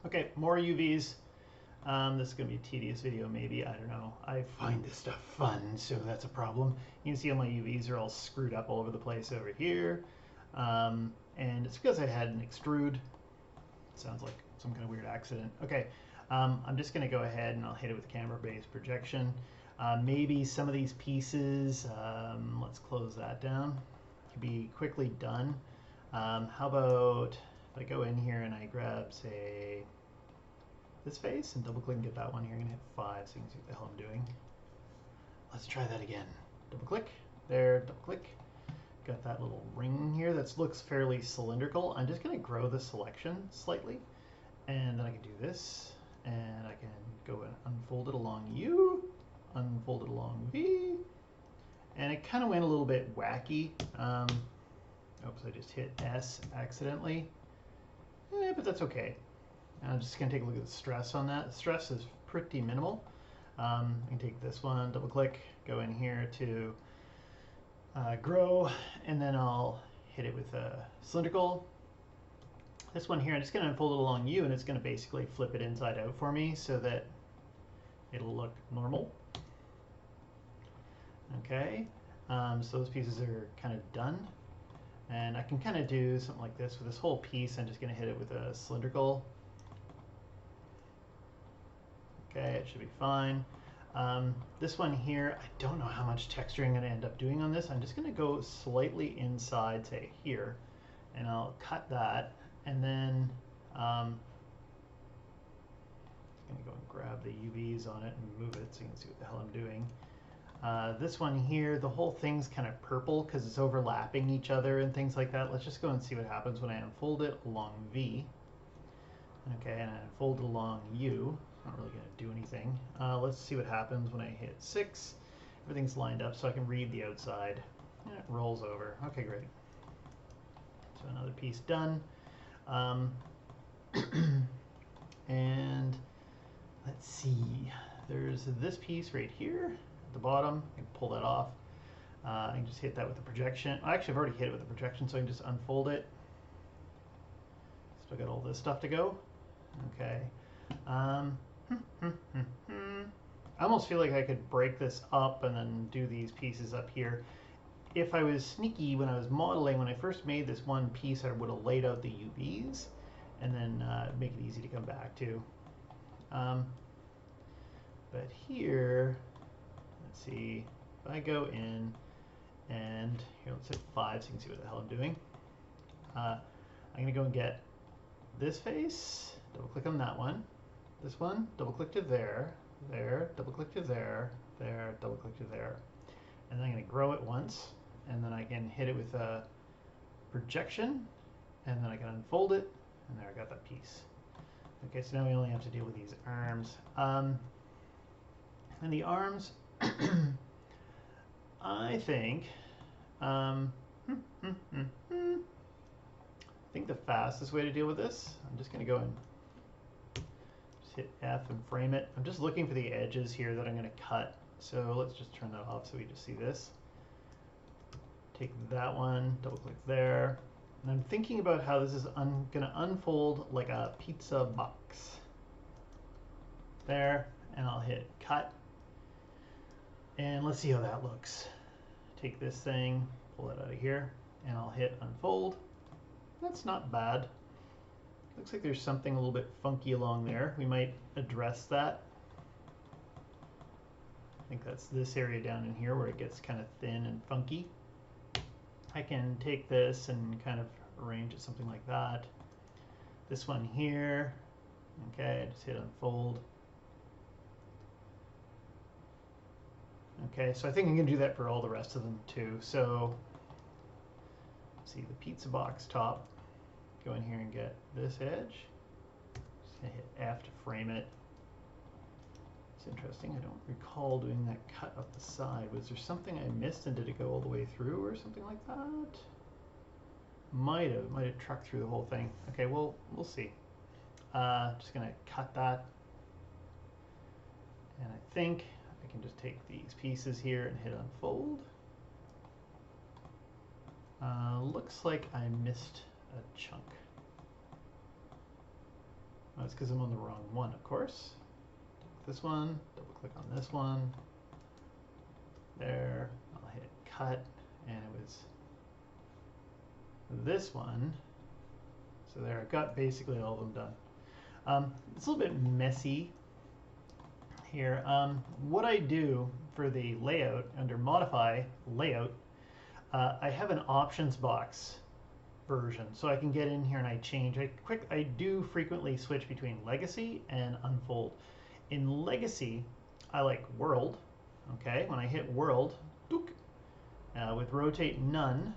Okay, more UVs. This is going to be a tedious video, maybe. I don't know. I find this stuff fun, so that's a problem. You can see all my UVs are all screwed up all over the place over here. And it's because I had an extrude. Sounds like some kind of weird accident. Okay, I'm just going to go ahead and I'll hit it with camera-based projection. Maybe some of these pieces, let's close that down, can be quickly done. How about if I go in here and I grab, say, this face and double click and get that one here. I'm gonna hit 5 so you can see what the hell I'm doing. Let's try that again. Double click, there, double click. Got that little ring here that looks fairly cylindrical. I'm just gonna grow the selection slightly, and then I can do this, and I can go and unfold it along U, unfold it along V, and it kind of went a little bit wacky. Oops, I just hit S accidentally. But that's okay. I'm just going to take a look at the stress on that. The stress is pretty minimal. I can take this one, double click, go in here to grow, and then I'll hit it with a cylindrical. This one here, I'm just going to unfold it along U, and it's going to basically flip it inside out for me so that it'll look normal. Okay, so those pieces are kind of done. And I can kind of do something like this with this whole piece. I'm just going to hit it with a cylindrical. Okay, it should be fine. This one here, I don't know how much texture I'm going to end up doing on this. I'm just going to go slightly inside, say here, and I'll cut that. And then I'm going to go and grab the UVs on it and move it so you can see what the hell I'm doing. This one here, the whole thing's kind of purple because it's overlapping each other and things like that. Let's just go and see what happens when I unfold it along V. Okay, and I unfold it along U. It's not really going to do anything. Let's see what happens when I hit 6. Everything's lined up so I can read the outside. And it rolls over. Okay, great. So another piece done. And let's see. There's this piece right here. The bottom, I can pull that off. I can just hit that with the projection. Actually, I've already hit it with the projection, so I can just unfold it. Still got all this stuff to go. Okay. I almost feel like I could break this up and then do these pieces up here. If I was sneaky when I was modeling, when I first made this one piece, I would have laid out the UVs and then make it easy to come back to. But here, let's see, if I go in and here, let's hit 5 so you can see what the hell I'm doing. I'm going to go and get this face, double click on that one. This one, double click to there, there, double click to there, there, double click to there. And then I'm going to grow it once, and then I can hit it with a projection, and then I can unfold it, and there I got that piece. Okay, so now we only have to deal with these arms. And the arms, I think, I think the fastest way to deal with this, I'm just going to go and just hit F and frame it. I'm just looking for the edges here that I'm going to cut. So let's just turn that off so we just see this. Take that one, double click there. And I'm thinking about how this is going to unfold like a pizza box. There, and I'll hit cut. And let's see how that looks. Take this thing, pull it out of here, and I'll hit unfold. That's not bad. Looks like there's something a little bit funky along there. We might address that. I think that's this area down in here where it gets kind of thin and funky. I can take this and kind of arrange it something like that. This one here, okay, just hit unfold. Okay, so I think I'm going to do that for all the rest of them too. So, see the pizza box top. Go in here and get this edge. Just going to hit F to frame it. It's interesting. I don't recall doing that cut up the side. Was there something I missed and did it go all the way through or something like that? Might have trucked through the whole thing. Okay, well, we'll see. Just going to cut that. And I think I can just take these pieces here and hit unfold. Looks like I missed a chunk. That's because I'm on the wrong one, of course. This one, double click on this one. There, I'll hit cut, and it was this one. So there, I've got basically all of them done. It's a little bit messy here. What I do for the layout, under modify layout, I have an options box version, so I can get in here and I change. I do frequently switch between legacy and unfold. In legacy, I like world. Okay, when I hit world, with rotate none,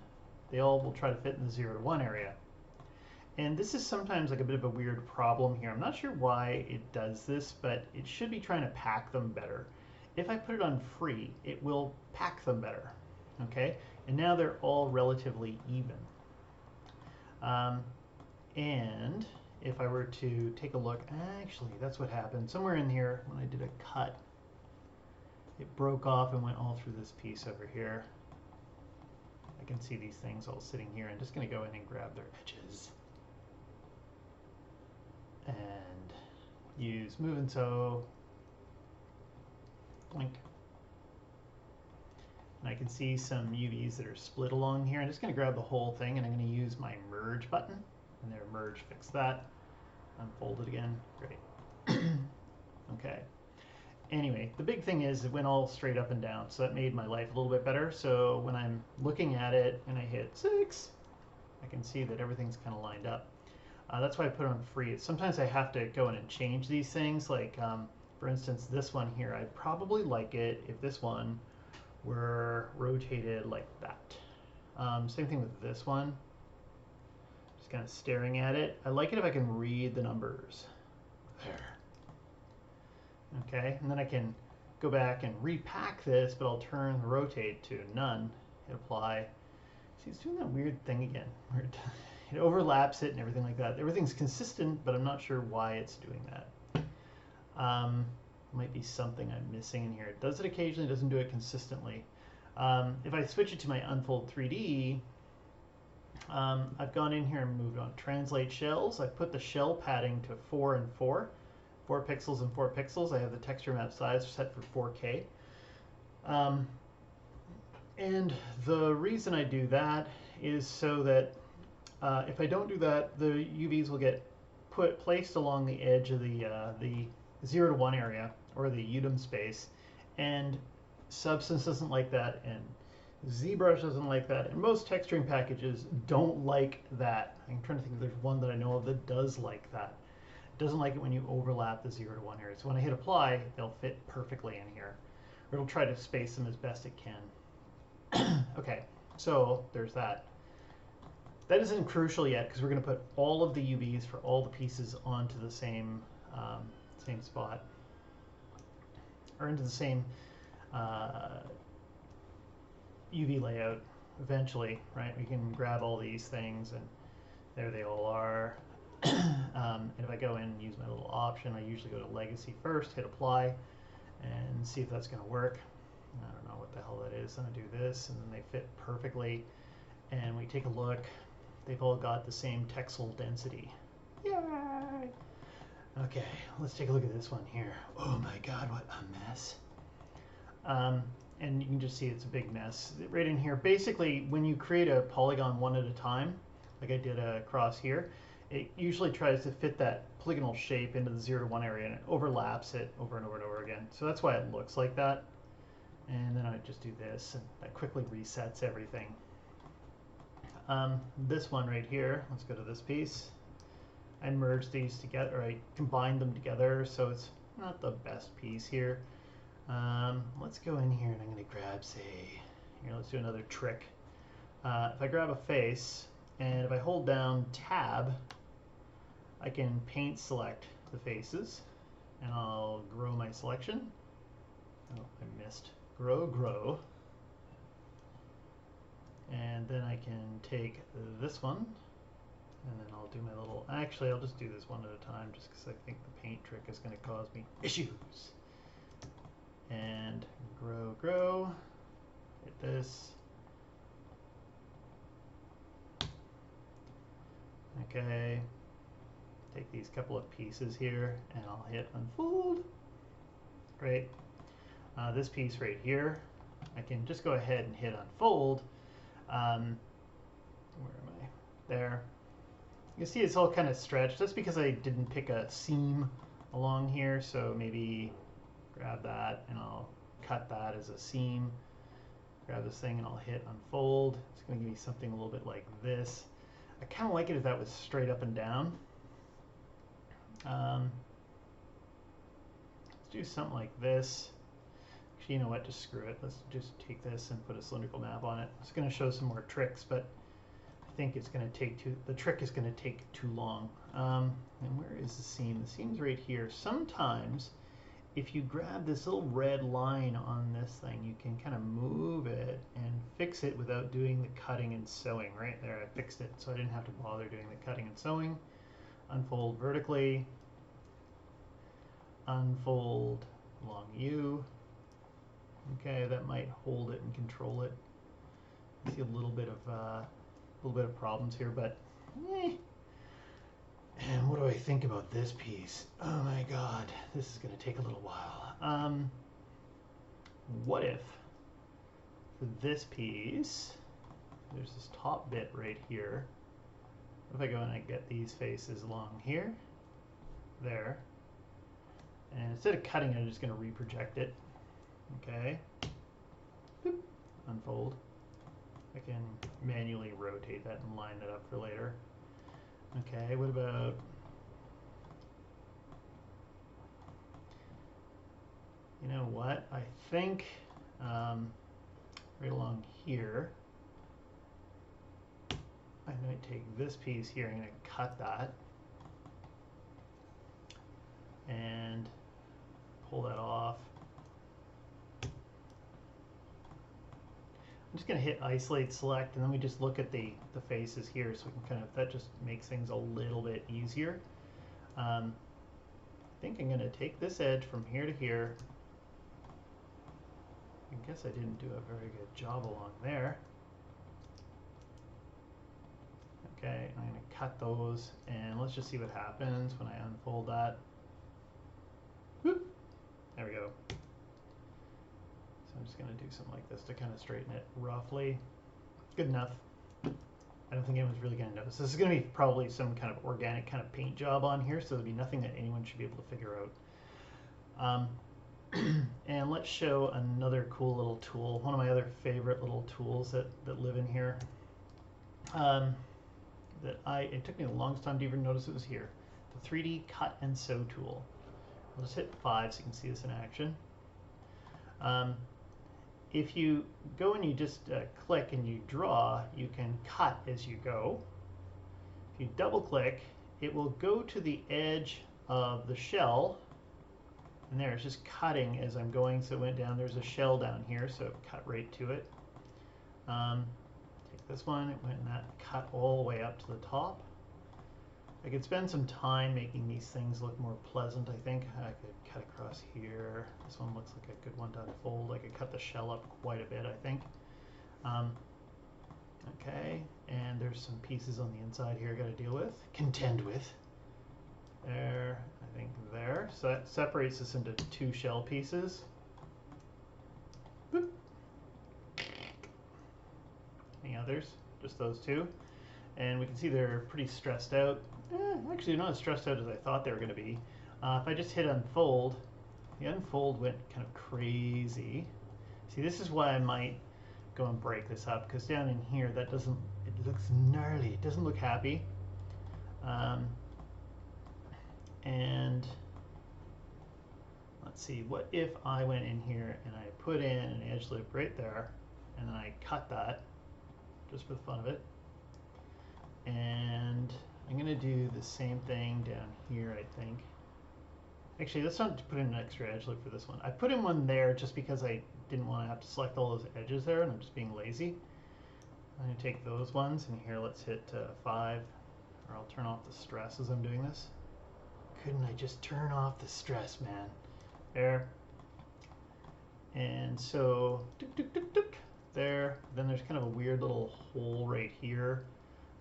they all will try to fit in the 0 to 1 area. And this is sometimes like a bit of a weird problem here. I'm not sure why it does this, but it should be trying to pack them better. If I put it on free, it will pack them better. Okay, and now they're all relatively even. And if I were to take a look, actually, that's what happened. Somewhere in here, when I did a cut, it broke off and went all through this piece over here. I can see these things all sitting here. I'm just going to go in and grab their edges. And use move and sew. Blink. And I can see some UVs that are split along here. I'm just going to grab the whole thing and I'm going to use my merge button. And there, merge, fix that. Unfold it again. Great. Okay. Anyway, the big thing is it went all straight up and down, so that made my life a little bit better. So when I'm looking at it and I hit 6, I can see that everything's kind of lined up. That's why I put it on free. Sometimes I have to go in and change these things. Like, for instance, this one here, I'd probably like it if this one were rotated like that. Same thing with this one. Just kind of staring at it. I like it if I can read the numbers. There. Okay, and then I can go back and repack this, but I'll turn the rotate to none, hit apply. See, it's doing that weird thing again, where it overlaps it and everything like that. Everything's consistent, but I'm not sure why it's doing that. Might be something I'm missing in here. It does it occasionally, doesn't do it consistently. If I switch it to my Unfold 3D, I've gone in here and moved on Translate Shells. I put the shell padding to 4 and 4. 4 pixels and 4 pixels. I have the texture map size set for 4K. And the reason I do that is so that if I don't do that, the UVs will get placed along the edge of the 0 to 1 area, or the UDIM space, and Substance doesn't like that, and ZBrush doesn't like that, and most texturing packages don't like that. I'm trying to think if there's one that I know of that does like that. Doesn't like it when you overlap the 0 to 1 area. So when I hit apply, they'll fit perfectly in here. Or it'll try to space them as best it can. Okay, so there's that. That isn't crucial yet because we're going to put all of the UVs for all the pieces onto the same spot, or into the same UV layout eventually, right? We can grab all these things and there they all are. And if I go in and use my little option, I usually go to Legacy first, hit apply, and see if that's going to work. I don't know what the hell that is. I'm going to do this, and then they fit perfectly. And we take a look. They've all got the same texel density. Yay! Okay, let's take a look at this one here. Oh my god, what a mess. And you can just see it's a big mess. Right in here, basically, when you create a polygon one at a time, like I did across here, it usually tries to fit that polygonal shape into the 0 to 1 area, and it overlaps it over and over and over again. So that's why it looks like that. And then I just do this, and that quickly resets everything. This one right here, let's go to this piece. I merged these together, or I combined them together, so it's not the best piece here. Let's go in here, and I'm going to grab, say, here, let's do another trick. If I grab a face, and if I hold down Tab, I can paint select the faces, and I'll grow my selection. Oh, I missed. Grow. And then I can take this one, and then I'll do my little, actually I'll just do this one at a time just because I think the paint trick is going to cause me issues. And grow, hit this. Okay, take these couple of pieces here and I'll hit unfold. Great. This piece right here, I can just go ahead and hit unfold. Where am I? There. You see it's all kind of stretched. That's because I didn't pick a seam along here, so maybe grab that and I'll cut that as a seam. Grab this thing and I'll hit unfold. It's going to give me something a little bit like this. I kind of like it if that was straight up and down. Let's do something like this. Actually, you know what? Just screw it. Let's just take this and put a cylindrical map on it. It's going to show some more tricks, but I think it's going to take the trick is going to take too long. And where is the seam? The seam's right here. Sometimes if you grab this little red line on this thing, you can kind of move it and fix it without doing the cutting and sewing. Right there, I fixed it, so I didn't have to bother doing the cutting and sewing. Unfold vertically. Unfold along U. Okay, that might hold it and control it. I see a little bit of problems here, but And what do I think about this piece? Oh my god, this is going to take a little while. What if for this piece, there's this top bit right here. What if I go and I get these faces along here, there, and instead of cutting it, I'm just going to reproject it. Okay. Boop. Unfold. I can manually rotate that and line it up for later. Okay, what about... You know what? I think right along here, I might take this piece here, I'm going to cut that and pull that off. I'm just going to hit isolate select, and then we just look at the faces here, so we can kind of, that just makes things a little bit easier. I think I'm going to take this edge from here to here. I guess I didn't do a very good job along there. Okay, I'm going to cut those, and let's just see what happens when I unfold that. Whoop. There we go. So I'm just going to do something like this to kind of straighten it roughly. Good enough. I don't think anyone's really going to notice. This is going to be probably some kind of organic kind of paint job on here, so there'll be nothing that anyone should be able to figure out. And let's show another cool little tool, one of my other favorite little tools that live in here. It took me the longest time to even notice it was here. The 3D cut and sew tool. I'll just hit 5 so you can see this in action. If you go and you just click and you draw, you can cut as you go. If you double click, it will go to the edge of the shell, and there, it's just cutting as I'm going, so it went down. There's a shell down here, so it cut right to it. Take this one, it went and that cut all the way up to the top. I could spend some time making these things look more pleasant, I think. I could cut across here. This one looks like a good one to unfold. I could cut the shell up quite a bit, I think. Okay, and there's some pieces on the inside here I got to deal with, contend with. There, I think there. So that separates this into 2 shell pieces. Boop. Any others? Just those 2. And we can see they're pretty stressed out. Actually, not as stressed out as I thought they were going to be. If I just hit unfold, the unfold went kind of crazy. See, this is why I might go and break this up, because down in here, that doesn't, it looks gnarly. It doesn't look happy. And let's see, what if I went in here and I put in an edge loop right there, and then I cut that, just for the fun of it. And I'm going to do the same thing down here, I think. Actually, let's not put in an extra edge loop for this one. I put in one there just because I didn't want to have to select all those edges there, and I'm just being lazy. I'm going to take those ones, and here let's hit 5, or I'll turn off the stress as I'm doing this. Couldn't I just turn off the stress, man? There. And so, there. Then there's kind of a weird little hole right here.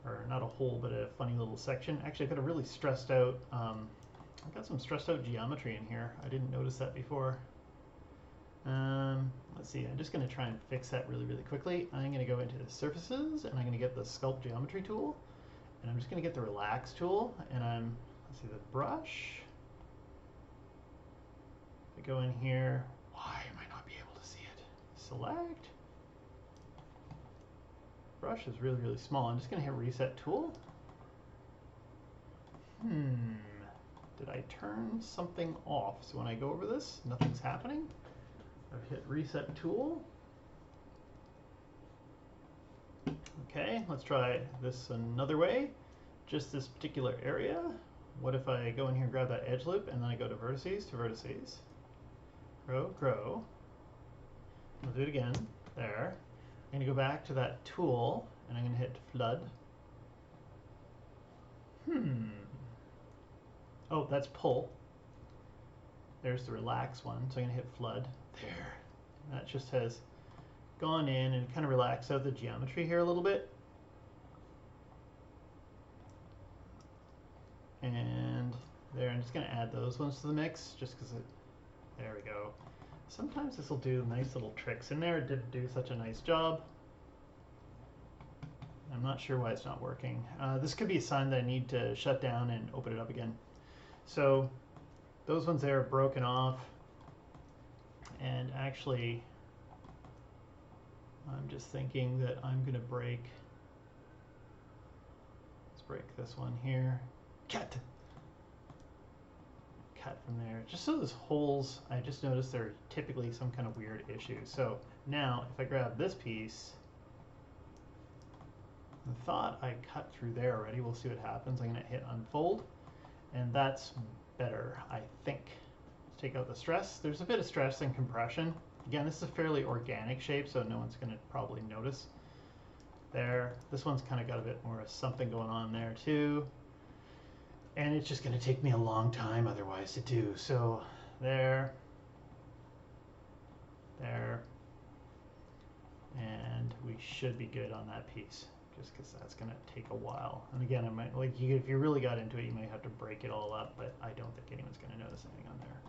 or not a hole, but a funny little section. Actually, I've got a really stressed out, I've got some stressed out geometry in here. I didn't notice that before. Let's see, I'm just going to try and fix that really, really quickly. I'm going to go into the surfaces, and I'm going to get the sculpt geometry tool, and I'm just going to get the relax tool, and let's see, the brush. If I go in here, why am I not be able to see it? Select. Brush is really, really small. I'm just going to hit reset tool. Did I turn something off? So when I go over this, nothing's happening. I've hit reset tool. Okay, let's try this another way. Just this particular area. What if I go in here and grab that edge loop, and then I go to vertices, grow, grow. I'll do it again, there. I'm going to go back to that tool, and I'm going to hit flood. Oh, that's pull. There's the relax one, so I'm going to hit flood. There. That just has gone in and kind of relaxed out the geometry here a little bit. And there, I'm just going to add those ones to the mix, just because there we go. Sometimes this will do nice little tricks in there. It didn't do such a nice job. I'm not sure why it's not working. This could be a sign that I need to shut down and open it up again. So those ones there are broken off. And actually, I'm just thinking that I'm going to break. Let's break this one here. Cut from there. Just so those holes, I just noticed they're typically some kind of weird issue. So now if I grab this piece, I thought I cut through there already. We'll see what happens. I'm going to hit unfold, and that's better, I think. Let's take out the stress. There's a bit of stress and compression. Again, this is a fairly organic shape, so no one's going to probably notice. There. This one's kind of got a bit more of something going on there too. And it's just going to take me a long time otherwise to do. So there, there, and we should be good on that piece, just because that's going to take a while. And again, I might, like, if you really got into it, you might have to break it all up, but I don't think anyone's going to notice anything on there.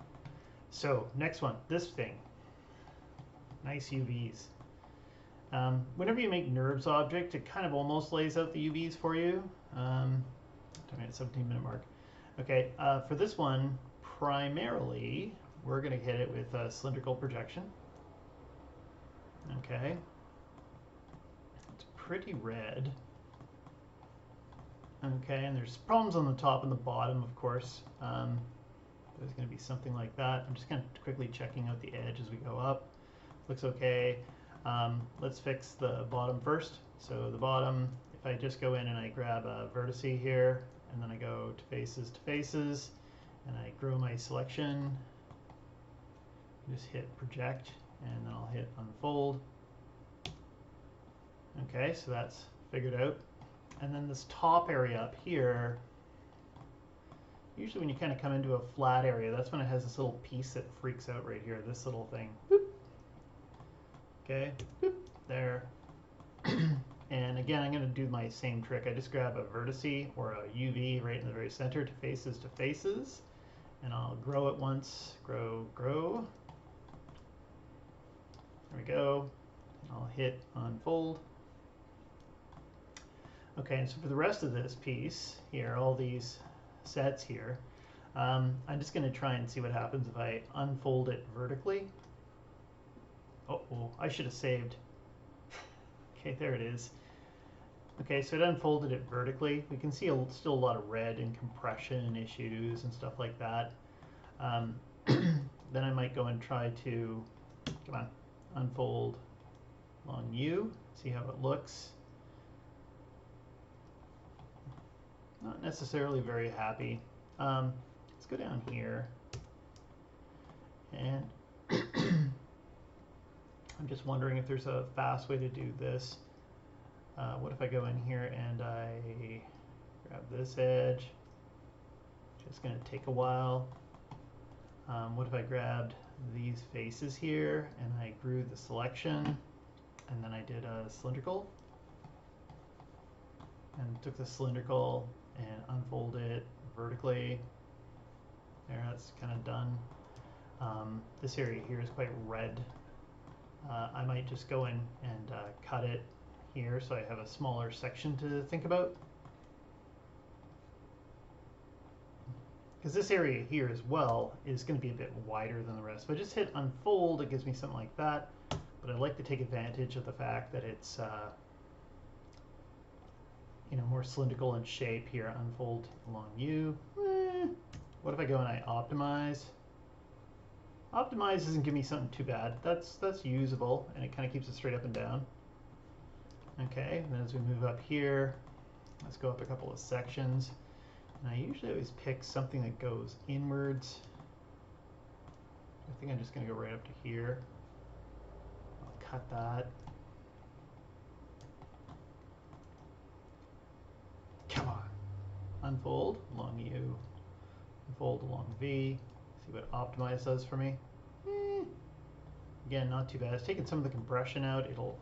So next one, this thing, nice UVs. Whenever you make NURBS object, it kind of almost lays out the UVs for you. 17-minute mark. Okay, for this one, primarily, we're going to hit it with a cylindrical projection. Okay. It's pretty red. Okay, and there's problems on the top and the bottom, of course. There's going to be something like that. I'm just kind of quickly checking out the edge as we go up. Looks okay. Let's fix the bottom first. So the bottom, if I just go in and I grab a vertice here, and then I go to faces, and I grow my selection, just hit project, and then I'll hit unfold. Okay, so that's figured out. And then this top area up here, usually when you kind of come into a flat area, that's when it has this little piece that freaks out right here, this little thing. Boop. Okay, boop, there. And again, I'm going to do my same trick. I just grab a vertice or a UV right in the very center to faces, and I'll grow it once, grow. There we go. I'll hit unfold. Okay, and so for the rest of this piece here, all these sets here, I'm just going to try and see what happens if I unfold it vertically. Oh, I should have saved. Okay, there it is. Okay, so it unfolded it vertically. We can see still a lot of red and compression issues and stuff like that. Then I might go and try to, come on, unfold along U, see how it looks. Not necessarily very happy. Let's go down here, and I'm just wondering if there's a fast way to do this. What if I go in here and I grab this edge? Just going to take a while. What if I grabbed these faces here and I grew the selection, and then I did a cylindrical? and took the cylindrical and unfold it vertically. There, that's kind of done. This area here is quite red. I might just go in and cut it here so I have a smaller section to think about. Because this area here as well is going to be a bit wider than the rest. If I just hit unfold, it gives me something like that. But I like to take advantage of the fact that it's more cylindrical in shape here. Unfold along U. What if I go and I optimize? Optimize doesn't give me something too bad. That's usable, and it kind of keeps it straight up and down. Okay, and then as we move up here, let's go up a couple of sections. And I usually always pick something that goes inwards. I think I'm just going to go right up to here. I'll cut that. Come on. Unfold along U. Unfold along V. See what optimize does for me. Again, not too bad. It's taken some of the compression out. It'll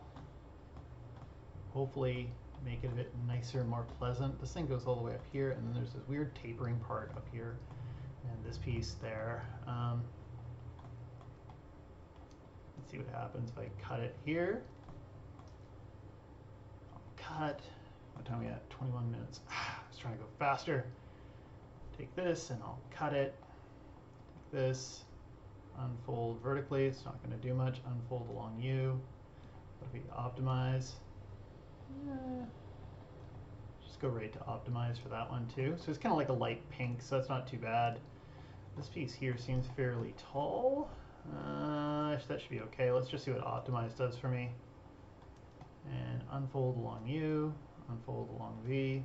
hopefully make it a bit nicer and more pleasant. This thing goes all the way up here, and then there's this weird tapering part up here, and this piece there. Let's see what happens if I cut it here. I'll cut. What time are we at? 21 minutes. I was trying to go faster. Take this and I'll cut it. Take this, unfold vertically. It's not going to do much. Unfold along U. What if we optimize? Just go right to optimize for that one too. So it's kind of like a light pink, so that's not too bad. This piece here seems fairly tall. That should be okay. Let's just see what optimize does for me. And unfold along U, unfold along V.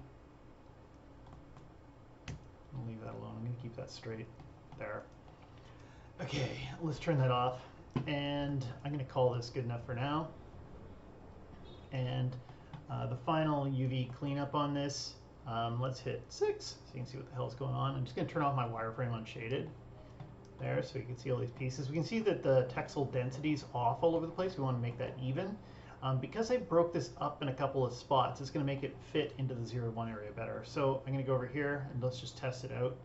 I'll leave that alone. I'm going to keep that straight there. Okay, let's turn that off. And I'm going to call this good enough for now. And the final UV cleanup on this, let's hit 6 so you can see what the hell is going on. I'm just going to turn off my wireframe unshaded there so you can see all these pieces. We can see that the textile density is off all over the place. We want to make that even. Because I broke this up in a couple of spots, it's going to make it fit into the 0-1 area better. So I'm going to go over here and let's just test it out.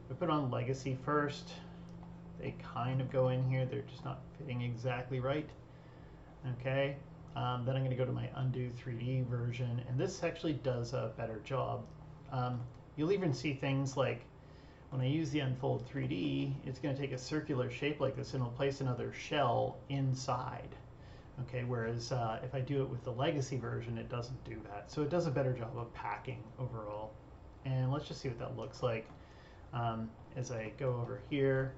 We put on legacy first. They kind of go in here. They're just not fitting exactly right. Okay. Then I'm going to go to my undo 3D version, and this actually does a better job. You'll even see things like when I use the unfold 3D, it's going to take a circular shape like this and it'll place another shell inside. Okay, whereas if I do it with the legacy version, it doesn't do that. So it does a better job of packing overall. And let's just see what that looks like as I go over here.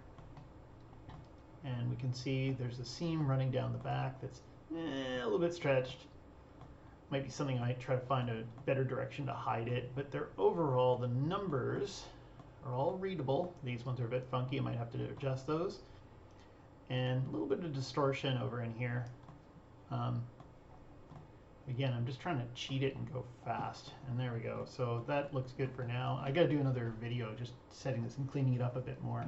And we can see there's a seam running down the back that's a little bit stretched. Might be something I might try to find a better direction to hide it, but they're overall, the numbers are all readable. These ones are a bit funky. I might have to adjust those. And a little bit of distortion over in here. Again, I'm just trying to cheat it and go fast. And there we go. So that looks good for now. I got to do another video just setting this and cleaning it up a bit more.